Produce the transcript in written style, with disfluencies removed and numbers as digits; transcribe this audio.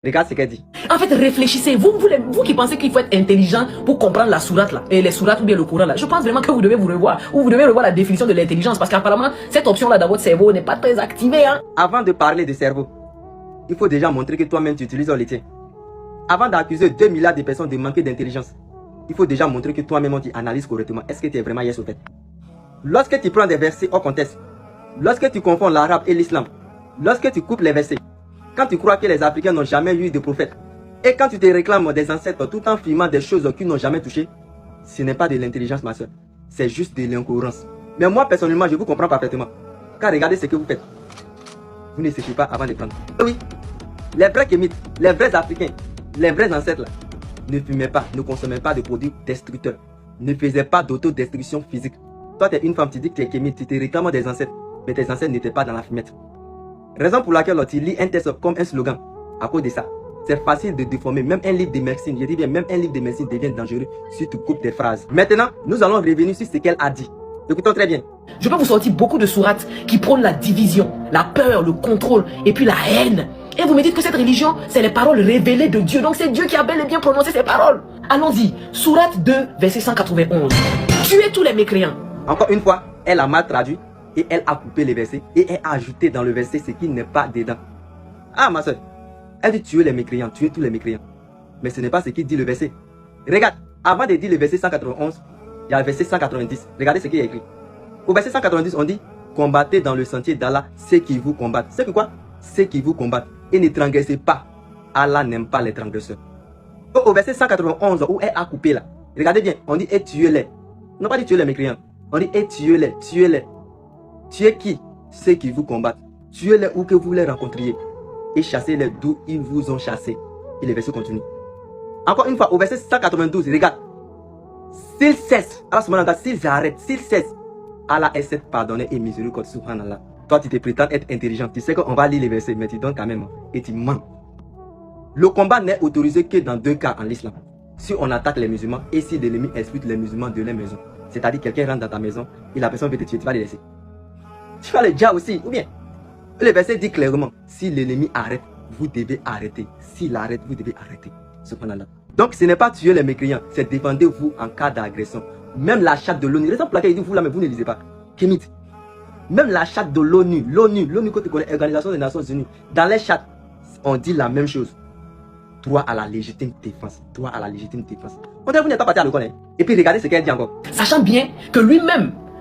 Regarde ce qu'elle dit. En fait, réfléchissez. Vous qui pensez qu'il faut être intelligent pour comprendre la sourate là, et les sourates ou bien le Coran là, je pense vraiment que vous devez vous revoir. Ou vous devez revoir la définition de l'intelligence parce qu'apparemment, cette option là dans votre cerveau n'est pas très activée. Hein. Avant de parler de cerveau, il faut déjà montrer que toi-même tu utilises le tien. Avant d'accuser 2 milliards de personnes de manquer d'intelligence, il faut déjà montrer que toi-même tu analyses correctement. Est-ce que tu es vraiment yes au fait? Lorsque tu prends des versets hors contexte, lorsque tu confonds l'arabe et l'islam, lorsque tu coupes les versets, quand tu crois que les Africains n'ont jamais eu de prophète, et quand tu te réclames des ancêtres tout en filmant des choses qu'ils n'ont jamais touchées, ce n'est pas de l'intelligence, ma soeur. C'est juste de l'incohérence. Mais moi, personnellement, je vous comprends parfaitement. Car regardez ce que vous faites. Vous ne suffit pas avant de prendre. Oui, les vrais kémites, les vrais Africains, les vrais ancêtres, là, ne fumaient pas, ne consommaient pas de produits destructeurs, ne faisaient pas d'autodestruction physique. Toi, tu es une femme, tu dis que tu es kémite, tu te réclames des ancêtres, mais tes ancêtres n'étaient pas dans la fumette. Raison pour laquelle tu lis un texte comme un slogan. À cause de ça, c'est facile de déformer. Même un livre de médecine, je dis bien, même un livre de médecine devient dangereux si tu coupes des phrases. Maintenant, nous allons revenir sur ce qu'elle a dit. Écoutons très bien. Je peux vous sortir beaucoup de sourates qui prônent la division, la peur, le contrôle et puis la haine. Et vous me dites que cette religion, c'est les paroles révélées de Dieu. Donc c'est Dieu qui a bel et bien prononcé ces paroles. Allons-y. Sourate 2, verset 191. Tuez tous les mécréants. Encore une fois, elle a mal traduit. Et elle a coupé les versets et elle a ajouté dans le verset ce qui n'est pas dedans. Ah ma soeur, elle dit tuer les mécréants, tuer tous les mécréants. Mais ce n'est pas ce qui dit le verset. Regarde, avant de dire le verset 191, il y a le verset 190. Regardez ce qui est écrit. Au verset 190, on dit combattez dans le sentier d'Allah ceux qui vous combattent. C'est que quoi? Ceux qui vous combattent. Et ne transgressez pas. Allah n'aime pas les transgresseurs. Au verset 191 où elle a coupé là, regardez bien, on dit et tuez-les. On n'a pas dit tuer les mécréants. On dit et tuez-les, tuez-les. Tuez qui? Ceux qui vous combattent. Tuez-les où que vous les rencontriez. Et chassez-les d'où ils vous ont chassé. Et le verset continue. Encore une fois, au verset 192, regarde. S'ils cessent, à ce moment-là, s'ils arrêtent, s'ils cessent, Allah essaie de pardonner et miséricorde, subhanallah. Toi, tu te prétends être intelligent. Tu sais qu'on va lire les versets, mais tu donnes quand même. Et tu mens. Le combat n'est autorisé que dans 2 cas en l'islam. Si on attaque les musulmans et si l'ennemi expulse les musulmans de leur maison. C'est-à-dire quelqu'un rentre dans ta maison et la personne veut te tuer, tu vas les laisser. Tu vas le dire aussi, ou bien. Le verset dit clairement, si l'ennemi arrête, vous devez arrêter. S'il arrête, vous devez arrêter. Subhanallah. Donc ce n'est pas tuer les mécréants, c'est défendez-vous en cas d'agression. Même la charte de l'ONU, raison pour laquelle il dit vous là, mais vous ne lisez pas. Kémit. Même la charte de l'ONU, l'ONU que tu connais, Organisation des Nations Unies, dans les chartes, on dit la même chose. Droit à la légitime défense. Droit à la légitime défense. On dirait que vous n'êtes pas parti à l'école. Et puis regardez ce qu'elle dit encore. Sachant bien que lui-même